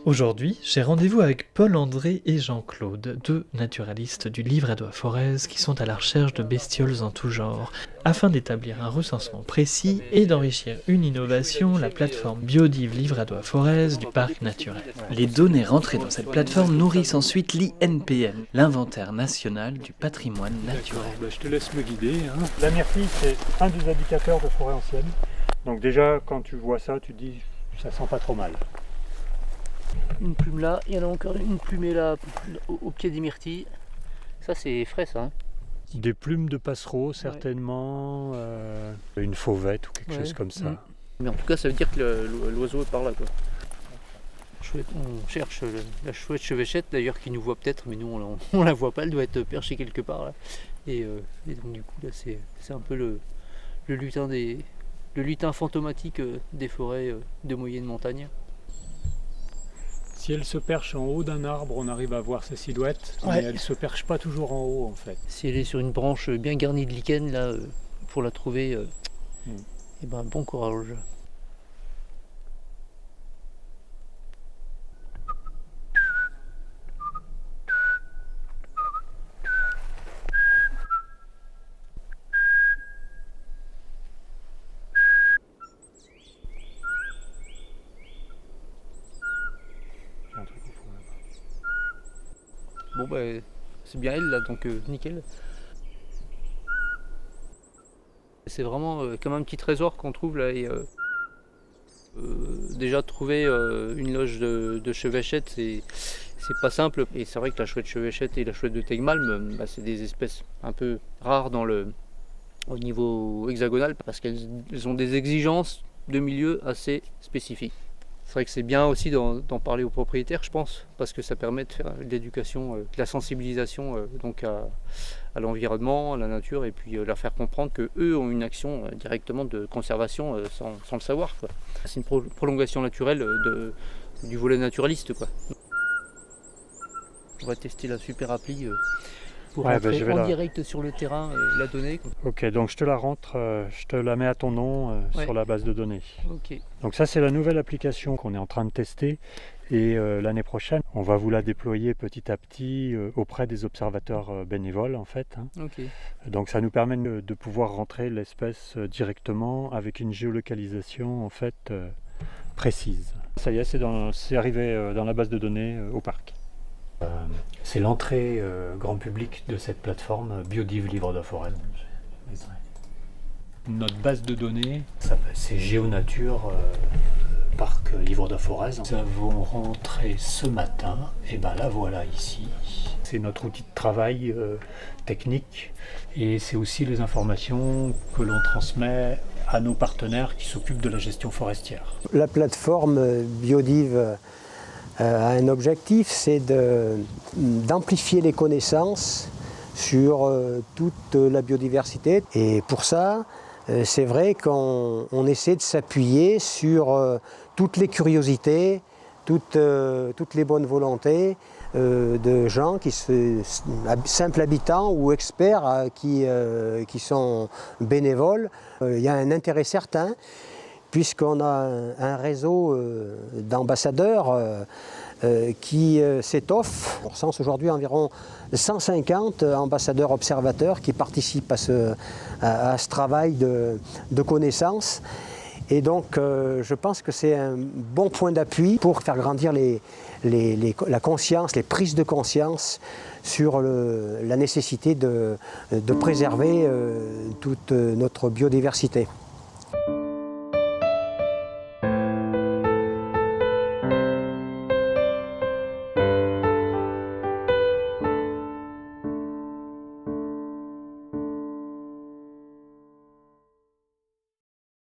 Aujourd'hui, j'ai rendez-vous avec Paul-André et Jean-Claude, deux naturalistes du Livradois-Forez qui sont à la recherche de bestioles en tout genre, afin d'établir un recensement précis et d'enrichir une innovation, la plateforme Biodive Livradois-Forez du parc naturel. Les données rentrées dans cette plateforme nourrissent ensuite l'INPN, l'inventaire national du patrimoine naturel. Je te laisse me guider. La myrtille, c'est un des indicateurs de forêt ancienne. Donc déjà, quand tu vois ça, tu te dis, ça sent pas trop mal. Une plume là, il y en a encore une plumée là au pied des myrtilles. Ça c'est frais ça. Des plumes de passereau certainement, une fauvette ou quelque chose comme ça. Mais en tout cas ça veut dire que l'oiseau est par là quoi. On cherche la chouette chevêchette d'ailleurs qui nous voit peut-être, mais nous on la voit pas, elle doit être perchée quelque part là. Et donc du coup là c'est un peu le lutin fantomatique des forêts de moyenne montagne. Si elle se perche en haut d'un arbre, on arrive à voir sa silhouette, mais elle ne se perche pas toujours en haut en fait. Si elle est sur une branche bien garnie de lichen, là, pour la trouver, et ben, bon courage. Bon bah c'est bien elle là, donc nickel. C'est vraiment comme un petit trésor qu'on trouve là. Et, déjà trouver une loge de chevêchette, c'est pas simple. Et c'est vrai que la chouette chevêchette et la chouette de Tegmalm, c'est des espèces un peu rares au niveau hexagonal parce qu'elles ont des exigences de milieu assez spécifiques. C'est vrai que c'est bien aussi d'en parler aux propriétaires, je pense, parce que ça permet de faire de l'éducation, de la sensibilisation donc à l'environnement, à la nature, et puis leur faire comprendre qu'eux ont une action directement de conservation sans le savoir, quoi. C'est une prolongation naturelle du volet naturaliste, quoi. On va tester la super appli pour rentrer en direct sur le terrain la donnée. Ok, donc je te la rentre, je te la mets à ton nom sur la base de données. Okay. Donc ça c'est la nouvelle application qu'on est en train de tester et l'année prochaine on va vous la déployer petit à petit auprès des observateurs bénévoles en fait. Okay. Donc ça nous permet de pouvoir rentrer l'espèce directement avec une géolocalisation en fait précise. Ça y est, c'est arrivé dans la base de données au parc. C'est l'entrée grand public de cette plateforme Biodive Livradois-Forez. Notre base de données, c'est Géonature Parc Livradois-Forez. Nous avons rentré ce matin, et ben la voilà ici. C'est notre outil de travail technique et c'est aussi les informations que l'on transmet à nos partenaires qui s'occupent de la gestion forestière. La plateforme Biodive a un objectif, c'est d'amplifier les connaissances sur toute la biodiversité. Et pour ça, c'est vrai qu'on essaie de s'appuyer sur toutes les curiosités, toutes les bonnes volontés de gens simples habitants ou experts qui sont bénévoles. Il y a un intérêt certain, puisqu'on a un réseau d'ambassadeurs qui s'étoffe. On recense aujourd'hui environ 150 ambassadeurs observateurs qui participent à ce travail de connaissance. Et donc je pense que c'est un bon point d'appui pour faire grandir la conscience, les prises de conscience sur la nécessité de préserver toute notre biodiversité.